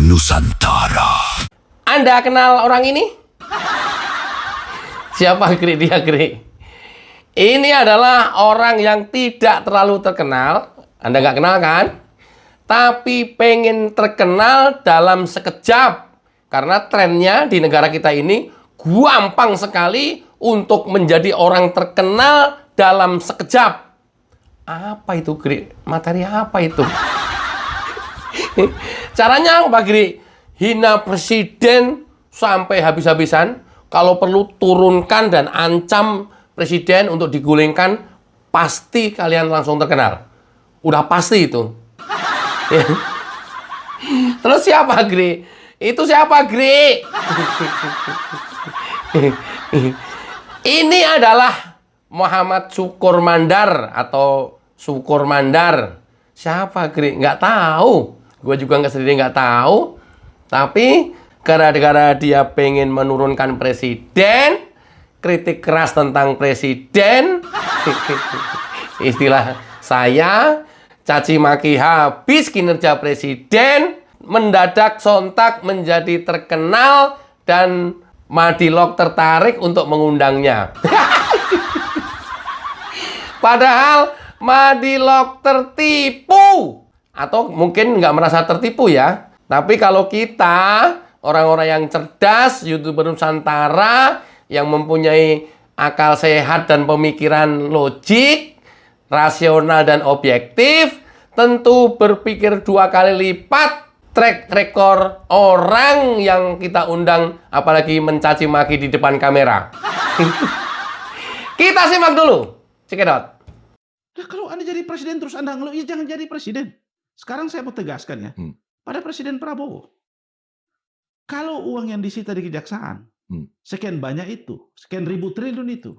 Nusantara. Anda kenal orang ini? Siapa dia, Gri? Ini adalah orang yang tidak terlalu terkenal. Anda nggak kenal kan? Tapi pengen terkenal dalam sekejap. Karena trennya di negara kita ini gampang sekali untuk menjadi orang terkenal dalam sekejap. Apa itu, Gri? Materi apa itu? Caranya apa, Gri? Hina presiden sampai habis-habisan. Kalau perlu turunkan dan ancam presiden untuk digulingkan, pasti kalian langsung terkenal. Udah pasti itu. Terus siapa, Gri? Itu siapa, Gri? Ini adalah Muhammad Syukur Mandar atau Syukur Mandar. Siapa, Gri? Nggak tahu. Gue juga sendiri nggak tahu. Tapi gara-gara dia pengen menurunkan presiden, kritik keras tentang presiden, istilah saya, caci maki habis kinerja presiden, mendadak sontak menjadi terkenal dan Madilog tertarik untuk mengundangnya. Padahal Madilog tertipu. Atau mungkin nggak merasa tertipu ya. Tapi kalau kita, orang-orang yang cerdas, YouTuber Nusantara, yang mempunyai akal sehat dan pemikiran logik, rasional dan objektif, tentu berpikir 2 kali lipat track record orang yang kita undang, apalagi mencaci maki di depan kamera. Kita simak dulu. Cekidot. Nah, kalau Anda jadi presiden terus Anda ngeluh, ya jangan jadi presiden. Sekarang saya mau tegaskan ya, pada Presiden Prabowo. Kalau uang yang disita di kejaksaan, sekian banyak itu, sekian ribu triliun itu,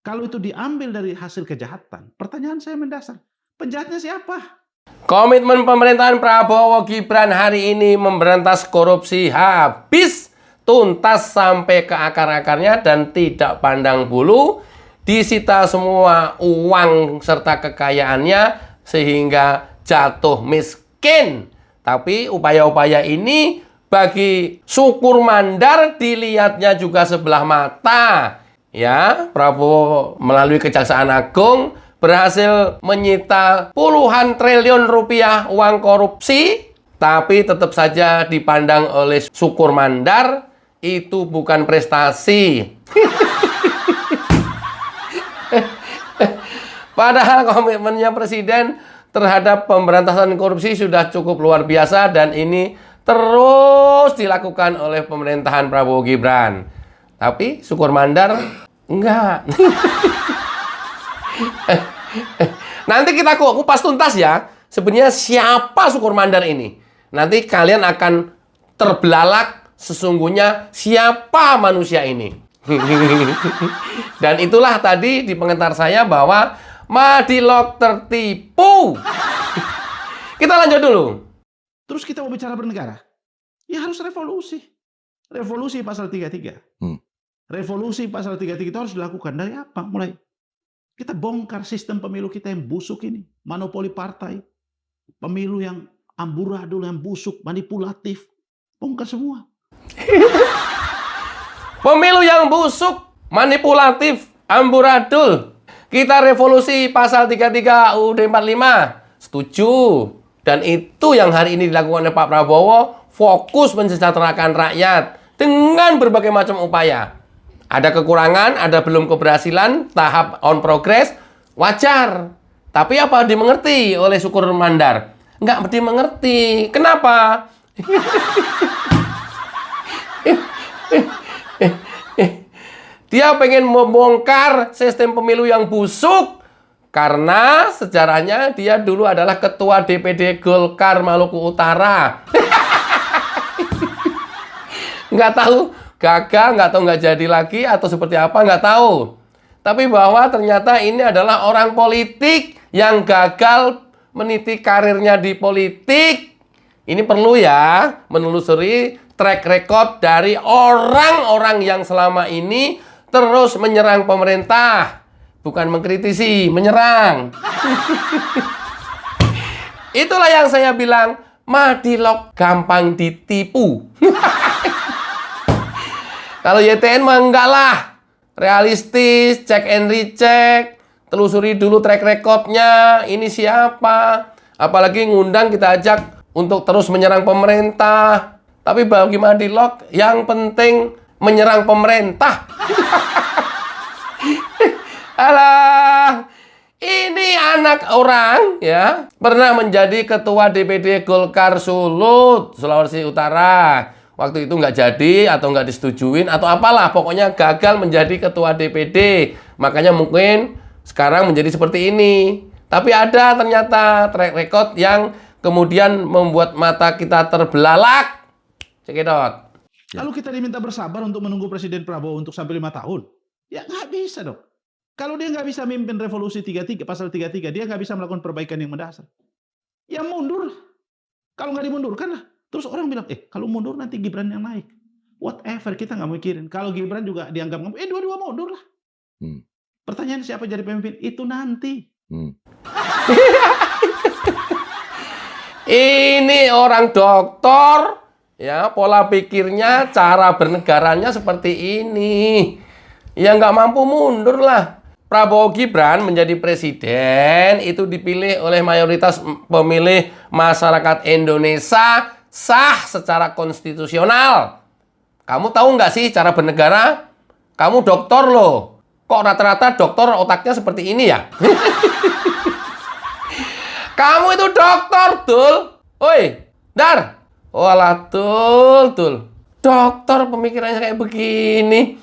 kalau itu diambil dari hasil kejahatan, pertanyaan saya mendasar, penjahatnya siapa? Komitmen pemerintahan Prabowo Gibran hari ini memberantas korupsi habis tuntas sampai ke akar-akarnya dan tidak pandang bulu, disita semua uang serta kekayaannya sehingga jatuh miskin. Tapi upaya-upaya ini bagi Syukur Mandar dilihatnya juga sebelah mata. Ya, Prabowo melalui Kejaksaan Agung berhasil menyita puluhan triliun rupiah uang korupsi, tapi tetap saja dipandang oleh Syukur Mandar itu bukan prestasi. Padahal komitmennya presiden terhadap pemberantasan korupsi sudah cukup luar biasa dan ini terus dilakukan oleh pemerintahan Prabowo Gibran. Tapi Syukur Mandar enggak. Nanti kita kupas tuntas ya. Sebenarnya siapa Syukur Mandar ini? Nanti kalian akan terbelalak sesungguhnya siapa manusia ini. Dan itulah tadi di pengantar saya bahwa Madilog tertipu. Kita lanjut dulu. Terus kita mau bicara bernegara, ya harus revolusi. Revolusi pasal 33. Revolusi pasal 33 itu harus dilakukan dari apa? Mulai kita bongkar sistem pemilu kita yang busuk ini. Monopoli partai. Pemilu yang amburadul, yang busuk, manipulatif. Bongkar semua. Pemilu yang busuk, manipulatif, amburadul. Kita revolusi pasal 33 UUD 45. Setuju. Dan itu yang hari ini dilakukan oleh Pak Prabowo, fokus mensejahterakan rakyat dengan berbagai macam upaya. Ada kekurangan, ada belum keberhasilan, tahap on progress, wajar. Tapi apa dimengerti oleh Syukur Mandar? Nggak dimengerti. Kenapa? Dia pengen membongkar sistem pemilu yang busuk karena sejarahnya dia dulu adalah ketua DPD Golkar Maluku Utara. Nggak tahu gagal, nggak tahu nggak jadi lagi atau seperti apa, nggak tahu. Tapi bahwa ternyata ini adalah orang politik yang gagal meniti karirnya di politik. Ini perlu ya menelusuri track record dari orang-orang yang selama ini terus menyerang pemerintah. Bukan mengkritisi, menyerang. Itulah yang saya bilang, Madilog gampang ditipu. Kalau YTN mah enggak lah. Realistis, check and recheck, telusuri dulu track recordnya, ini siapa. Apalagi ngundang kita ajak untuk terus menyerang pemerintah. Tapi bagi Madilog, yang penting menyerang pemerintah. Alah, ini anak orang ya, pernah menjadi ketua DPD Golkar Sulut, Sulawesi Utara. Waktu itu nggak jadi atau nggak disetujuin atau apalah, pokoknya gagal menjadi ketua DPD. Makanya mungkin sekarang menjadi seperti ini. Tapi ada ternyata track record yang kemudian membuat mata kita terbelalak. Cekidot. Lalu kita diminta bersabar untuk menunggu Presiden Prabowo untuk sampai 5 tahun. Ya nggak bisa dong. Kalau dia nggak bisa mimpin revolusi 33, pasal 33, dia nggak bisa melakukan perbaikan yang mendasar. Ya mundur. Kalau nggak dimundurkan lah. Terus orang bilang, kalau mundur nanti Gibran yang naik. Whatever, kita nggak mikirin. Kalau Gibran juga dianggap, dua-dua mundur lah. Pertanyaan siapa jadi pemimpin? Itu nanti. Ini orang doktor, ya pola pikirnya, cara bernegaranya seperti ini. Ya nggak mampu mundur lah. Prabowo Gibran menjadi presiden itu dipilih oleh mayoritas pemilih masyarakat Indonesia, sah secara konstitusional. Kamu tahu nggak sih cara bernegara? Kamu dokter loh. Kok rata-rata dokter otaknya seperti ini ya? Kamu itu dokter, Tul. Oi, Dar. Walah, Tul. Dokter pemikirannya kayak begini.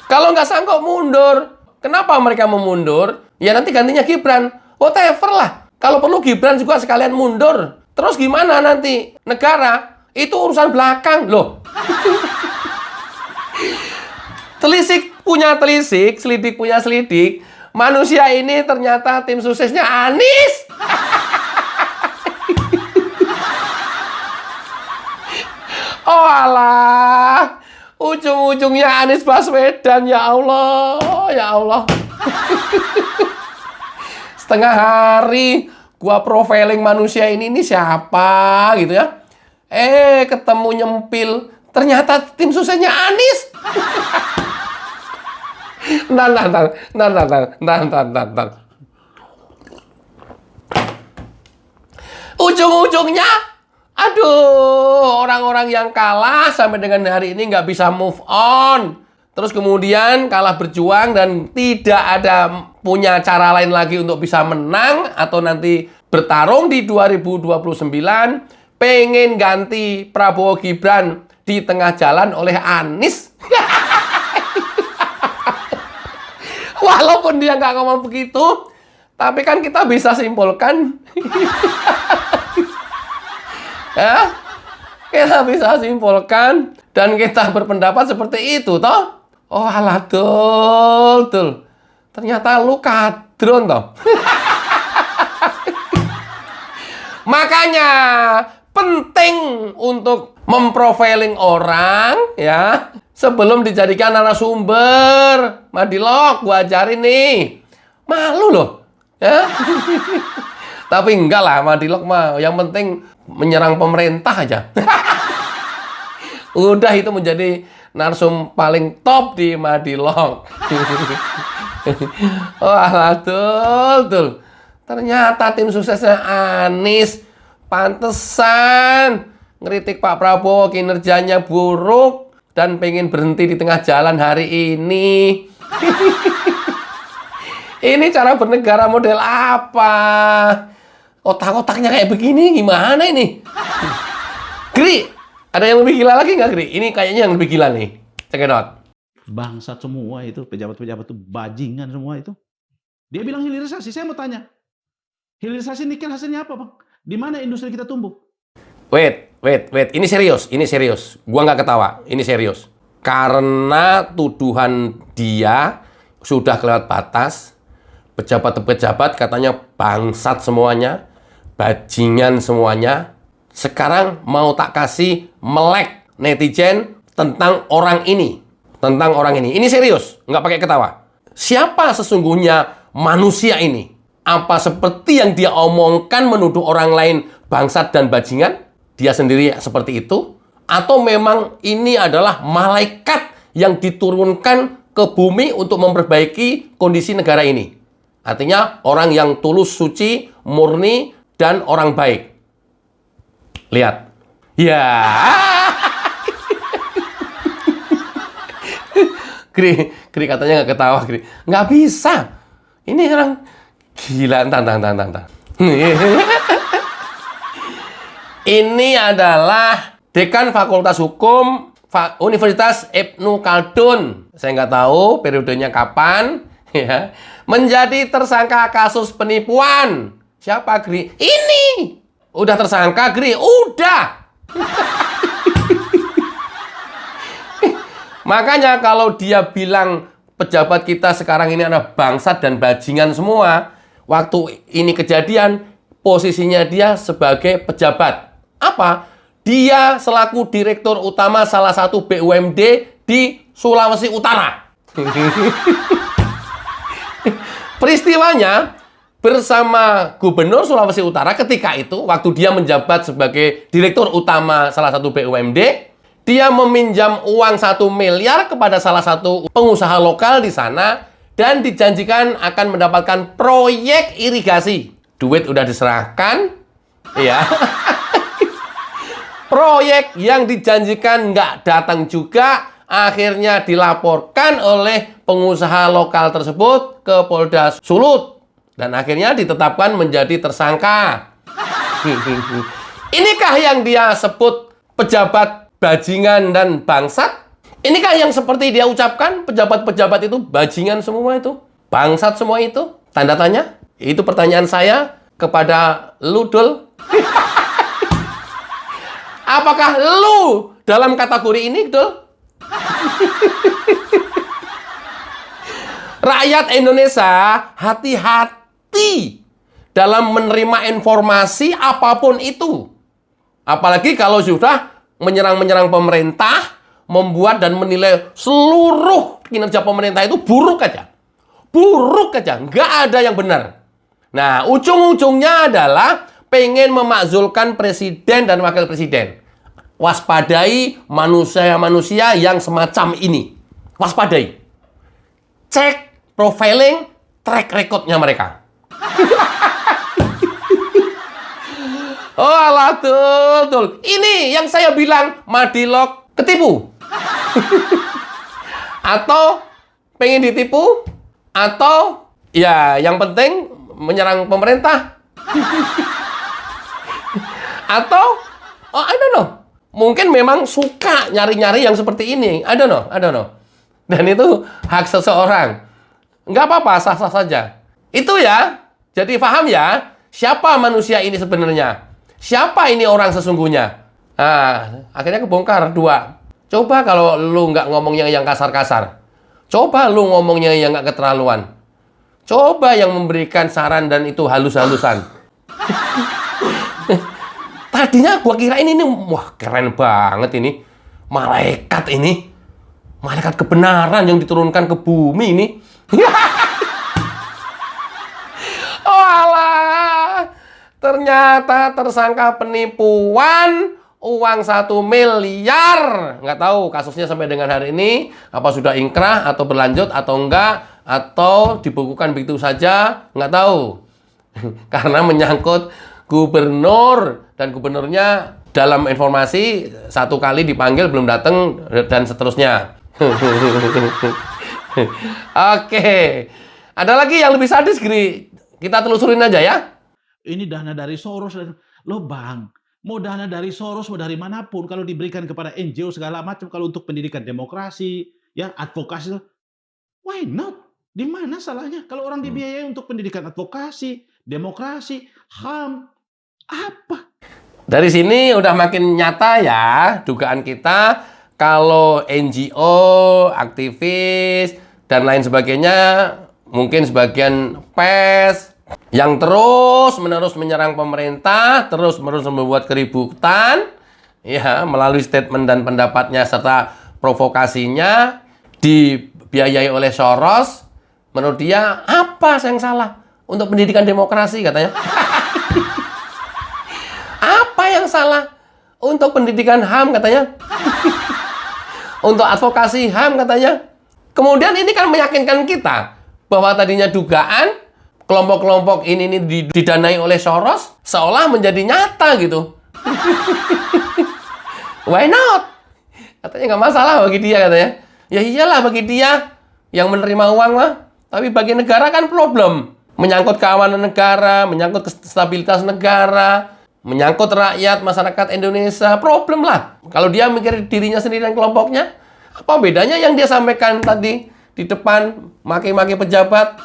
Kalau nggak sanggup mundur. Kenapa mereka mau mundur? Ya nanti gantinya Gibran. Whatever lah. Kalau perlu Gibran juga sekalian mundur. Terus gimana nanti? Negara itu urusan belakang loh. Telisik punya telisik, selidik punya selidik. Manusia ini ternyata tim suksesnya Anies. Oh alah, ujung-ujungnya Anies Baswedan, ya Allah, ya Allah. Setengah hari gua profiling manusia ini siapa gitu ya. Ketemu nyempil, ternyata tim suksesnya Anies. Ntar. Ujung-ujungnya, aduh, orang-orang yang kalah sampai dengan hari ini nggak bisa move on. Terus kemudian kalah berjuang dan tidak ada punya cara lain lagi untuk bisa menang atau nanti bertarung di 2029, pengen ganti Prabowo Gibran di tengah jalan oleh Anies. Walaupun dia nggak ngomong begitu, tapi kan kita bisa simpulkan. Ya, kita bisa simpulkan dan kita berpendapat seperti itu, toh. Oh alah, Tul. Ternyata lu kadron, toh. Makanya penting untuk memprofiling orang, ya, sebelum dijadikan narasumber. Madilog, gua ajarin nih. Malu loh, ya. Tapi enggak lah, Madilog mah yang penting menyerang pemerintah aja. Udah itu menjadi narsum paling top di Madilog. Wah, Tul. Ternyata tim suksesnya Anies. Pantesan ngeritik Pak Prabowo kinerjanya buruk dan pengen berhenti di tengah jalan hari ini. Ini cara bernegara model apa? Otak-otaknya kayak begini, gimana ini? Gri, ada yang lebih gila lagi nggak, Gri? Ini kayaknya yang lebih gila nih. Cekidot. Bangsat semua itu, pejabat-pejabat itu, bajingan semua itu. Dia bilang hilirisasi, saya mau tanya. Hilirisasi nikel hasilnya apa, Bang? Di mana industri kita tumbuh? Wait. Ini serius. Gua nggak ketawa. Ini serius. Karena tuduhan dia sudah kelewat batas. Pejabat-pejabat katanya bangsat semuanya. Bajingan semuanya. Sekarang mau tak kasih melek netizen tentang orang ini. Ini serius. Nggak pakai ketawa. Siapa sesungguhnya manusia ini? Apa seperti yang dia omongkan menuduh orang lain bangsat dan bajingan? Dia sendiri seperti itu? Atau memang ini adalah malaikat yang diturunkan ke bumi untuk memperbaiki kondisi negara ini? Artinya orang yang tulus, suci, murni, dan orang baik. Lihat. Ya. Kri katanya nggak ketawa, Kri. Nggak bisa. Ini orang gila. Tantang. Ini adalah Dekan Fakultas Hukum Universitas Ibnu Khaldun. Saya nggak tahu periodenya kapan. Ya, menjadi tersangka kasus penipuan. Siapa, Gri? Ini. Udah tersangka, Gri? Udah. Makanya kalau dia bilang pejabat kita sekarang ini adalah bangsat dan bajingan semua, waktu ini kejadian, posisinya dia sebagai pejabat. Apa? Dia selaku direktur utama salah satu BUMD di Sulawesi Utara. Peristiwanya bersama Gubernur Sulawesi Utara ketika itu, waktu dia menjabat sebagai direktur utama salah satu BUMD, dia meminjam uang 1 miliar kepada salah satu pengusaha lokal di sana dan dijanjikan akan mendapatkan proyek irigasi. Duit udah diserahkan, ya. Proyek yang dijanjikan nggak datang juga, akhirnya dilaporkan oleh pengusaha lokal tersebut ke Polda Sulut dan akhirnya ditetapkan menjadi tersangka. Inikah yang dia sebut pejabat bajingan dan bangsat? Inikah yang seperti dia ucapkan pejabat-pejabat itu bajingan semua itu? Bangsat semua itu? Tanda tanya? Itu pertanyaan saya kepada lu, Dul. Apakah lu dalam kategori ini, Dul? Rakyat Indonesia hati-hati dalam menerima informasi apapun itu. Apalagi kalau sudah menyerang pemerintah, membuat dan menilai seluruh kinerja pemerintah itu buruk aja. Buruk aja, nggak ada yang benar. Nah, ujung-ujungnya adalah pengen memakzulkan presiden dan wakil presiden. Waspadai manusia-manusia yang semacam ini. Waspadai. Cek profiling track recordnya mereka. Oh alah, Dul. Ini yang saya bilang Madilog ketipu. Atau pengen ditipu, atau ya yang penting menyerang pemerintah. Atau I don't know. Mungkin memang suka nyari-nyari yang seperti ini. I don't know. Dan itu hak seseorang. Nggak apa-apa, sah-sah saja. Itu ya. Jadi paham ya, siapa manusia ini sebenarnya? Siapa ini orang sesungguhnya? Nah, akhirnya kebongkar 2. Coba kalau lu nggak ngomongnya yang kasar-kasar. Coba lu ngomongnya yang nggak keterlaluan. Coba yang memberikan saran dan itu halus-halusan. Tadinya gua kira ini wah keren banget ini. Malaikat ini. Malaikat kebenaran yang diturunkan ke bumi ini. Oh alah. Ternyata tersangka penipuan uang 1 miliar. Nggak tahu kasusnya sampai dengan hari ini. Apa sudah ingkrah atau berlanjut atau enggak. Atau dibukukan begitu saja. Nggak tahu. Karena menyangkut gubernur. Dan gubernurnya dalam informasi 1 kali dipanggil belum datang dan seterusnya. Oke. Ada lagi yang lebih sadis, Gri. Kita telusurin aja ya. Ini dana dari Soros. Loh bang, mau dana dari Soros, mau dari manapun, kalau diberikan kepada NGO segala macam, kalau untuk pendidikan demokrasi, ya advokasi, why not? Di mana salahnya? Kalau orang dibiayai untuk pendidikan advokasi, demokrasi, HAM, apa? Dari sini udah makin nyata ya dugaan kita kalau NGO, aktivis, dan lain sebagainya, mungkin sebagian PES, yang terus-menerus menyerang pemerintah, terus-menerus membuat keributan, ya, melalui statement dan pendapatnya serta provokasinya, dibiayai oleh Soros. Menurut dia, apa yang salah untuk pendidikan demokrasi katanya? Apa yang salah? Untuk pendidikan HAM katanya. Untuk advokasi HAM katanya. Kemudian ini kan meyakinkan kita bahwa tadinya dugaan kelompok-kelompok ini didanai oleh Soros seolah menjadi nyata gitu. Why not? Katanya nggak masalah bagi dia katanya. Ya iyalah bagi dia yang menerima uang mah. Tapi bagi negara kan problem. Menyangkut keamanan negara, menyangkut stabilitas negara, menyangkut rakyat, masyarakat Indonesia. Problem lah. Kalau dia mikir dirinya sendiri dan kelompoknya, apa bedanya yang dia sampaikan tadi di depan maki-maki pejabat?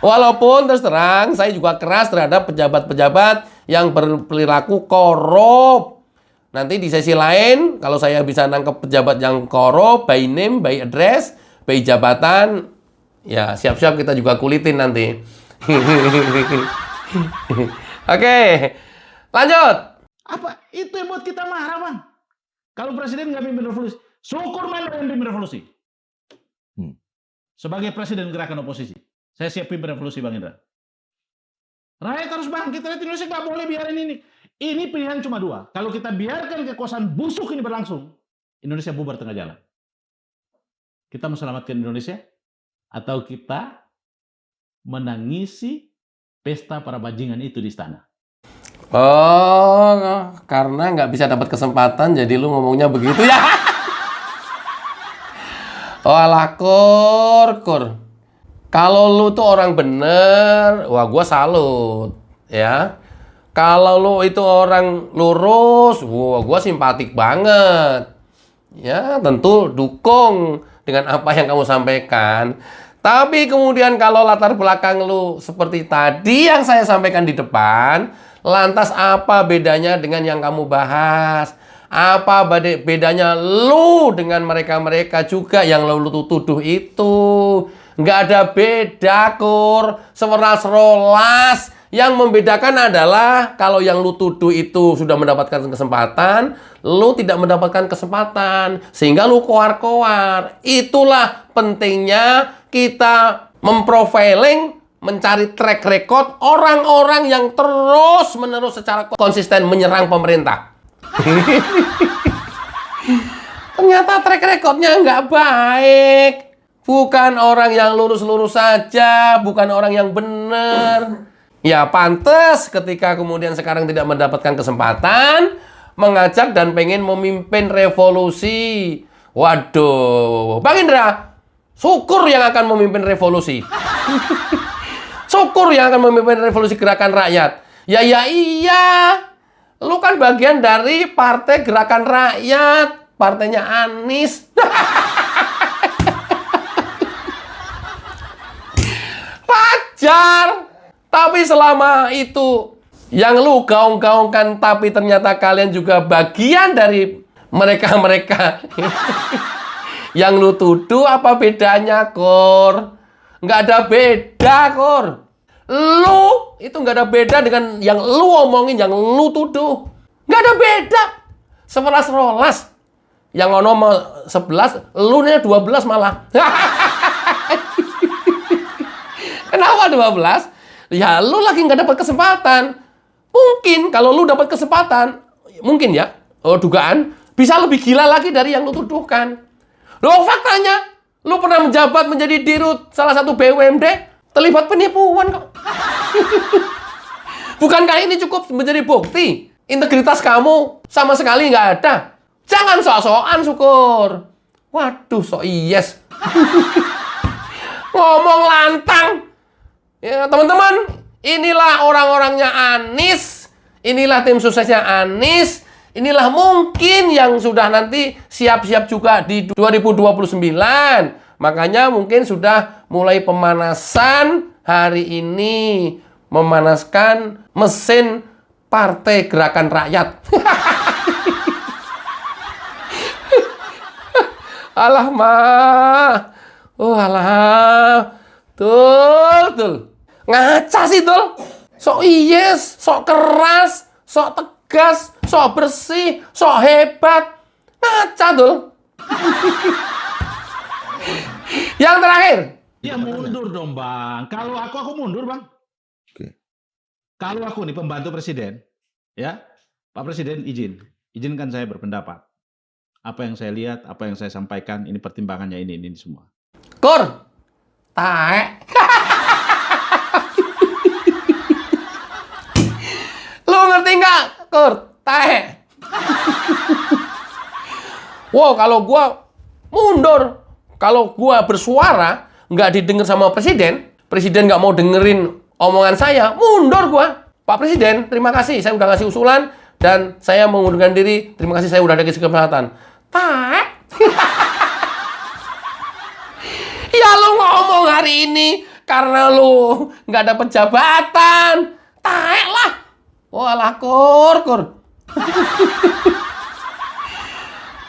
Walaupun terus terang, saya juga keras terhadap pejabat-pejabat yang berperilaku korup. Nanti di sesi lain, kalau saya bisa nangkep pejabat yang korup, by name, by address, by jabatan, ya siap-siap kita juga kulitin nanti. Oke, lanjut. Apa? Itu yang buat kita marah, Bang. Kalau presiden nggak pimpin revolusi, syukur mana yang pimpin revolusi. Sebagai presiden gerakan oposisi, saya siap pimpin revolusi, Bang Indra. Rakyat harus bangkit, rakyat Indonesia nggak boleh biarin ini. Ini pilihan cuma dua. Kalau kita biarkan kekuasaan busuk ini berlangsung, Indonesia bubar tengah jalan. Kita mau selamatkan Indonesia, atau kita menangisi pesta para bajingan itu di istana. Oh, karena nggak bisa dapat kesempatan, jadi lu ngomongnya begitu ya? Oh alah, Kur. Kalau lu tuh orang bener, wah gua salut, ya. Kalau lu itu orang lurus, wah gua simpatik banget. Ya, tentu dukung dengan apa yang kamu sampaikan. Tapi kemudian kalau latar belakang lu seperti tadi yang saya sampaikan di depan, lantas apa bedanya dengan yang kamu bahas? Apa bedanya lu dengan mereka-mereka juga yang lu tuduh itu? Nggak ada beda, Kur. Seweras-rolas. Yang membedakan adalah kalau yang lu tuduh itu sudah mendapatkan kesempatan, lu tidak mendapatkan kesempatan. Sehingga lu koar-koar. Itulah pentingnya kita memprofiling, mencari track record orang-orang yang terus-menerus secara konsisten menyerang pemerintah. Ternyata track recordnya nggak baik. Bukan orang yang lurus-lurus saja, bukan orang yang benar. Ya pantes ketika kemudian sekarang tidak mendapatkan kesempatan, mengajak dan pengen memimpin revolusi. Waduh, Bang Indra, syukur yang akan memimpin revolusi. Syukur yang akan memimpin revolusi gerakan rakyat. Ya iya. Lu kan bagian dari partai gerakan rakyat. Partainya Anies. Wajar. Tapi selama itu yang lu gaung-gaungkan, tapi ternyata kalian juga bagian dari mereka-mereka yang lu tuduh, apa bedanya, Kur? Nggak ada beda, Kur. Lu itu nggak ada beda dengan yang lu omongin, yang lu tuduh. Nggak ada beda. Sewelas-rolas. Yang ono 11, lu nya 12 malah. Kenapa 12? Ya lu lagi nggak dapat kesempatan. Mungkin kalau lu dapat kesempatan, mungkin ya, dugaan, bisa lebih gila lagi dari yang lu tuduhkan. Loh faktanya, lu pernah menjabat menjadi dirut salah satu BUMD, terlibat penipuan kok. Bukankah ini cukup menjadi bukti? Integritas kamu sama sekali nggak ada. Jangan sok-sokan, Syukur. Waduh, sok yes. Ngomong lantang. Ya, teman-teman, inilah orang-orangnya Anies. Inilah tim suksesnya Anies. Inilah mungkin yang sudah nanti siap-siap juga di 2029. Makanya mungkin sudah mulai pemanasan hari ini. Memanaskan mesin Partai Gerakan Rakyat. Alah, mah. Oh, alah. Tul. Ngaca sih, Tul. Sok yes, sok keras, sok tegas, sok bersih, sok hebat. Ngaca, Tul. Yang terakhir. Ya mundur dong, Bang. Kalau aku mundur, Bang. Oke. Kalau aku nih pembantu presiden, Ya, Pak Presiden izinkan saya berpendapat. Apa yang saya lihat, apa yang saya sampaikan, ini pertimbangannya ini semua. Kur, taek. Lu ngerti nggak, Kur? Taek. Wow, kalau gua mundur, kalau gua bersuara nggak didengar sama presiden nggak mau dengerin omongan saya, mundur gua. Pak Presiden, terima kasih, saya udah ngasih usulan dan saya mengundurkan diri. Terima kasih, saya udah ada kesempatan. Taek. Ya lu ngomong hari ini karena lu nggak dapet jabatan. Taek lah. Walah, Kur.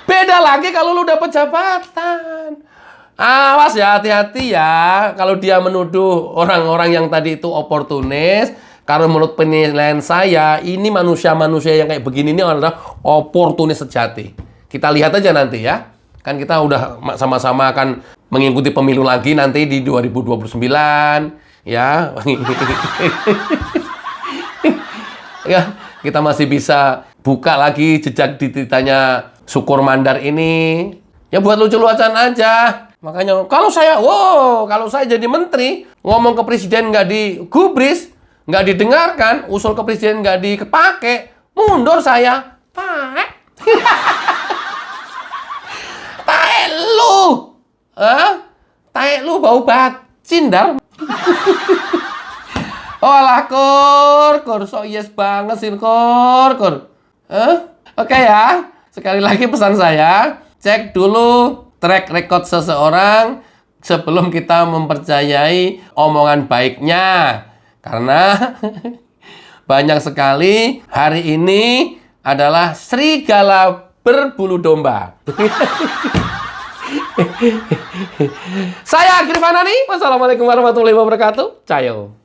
Beda lagi kalau lu dapet jabatan. Awas ya, hati-hati ya. Kalau dia menuduh orang-orang yang tadi itu oportunis, karena menurut penilaian saya, ini manusia-manusia yang kayak begini ini adalah oportunis sejati. Kita lihat aja nanti ya. Kan kita udah sama-sama akan mengikuti pemilu lagi nanti di 2029, ya. Ya, kita masih bisa buka lagi jejak ditanya Syukur Mandar ini. Ya buat lucu-lucuan aja. Makanya kalau saya jadi menteri, ngomong ke presiden nggak digubris, nggak didengarkan, usul ke presiden nggak dikepake, mundur saya. Taek. Taek lu. Taek lu bau bacin, Dar. Olah, Kur, so yes banget sih, Kur. Oke ya, sekali lagi pesan saya, cek dulu track record seseorang sebelum kita mempercayai omongan baiknya. Karena banyak sekali hari ini adalah serigala berbulu domba. Saya Akhir Fanani, wassalamualaikum warahmatullahi wabarakatuh. Cayo.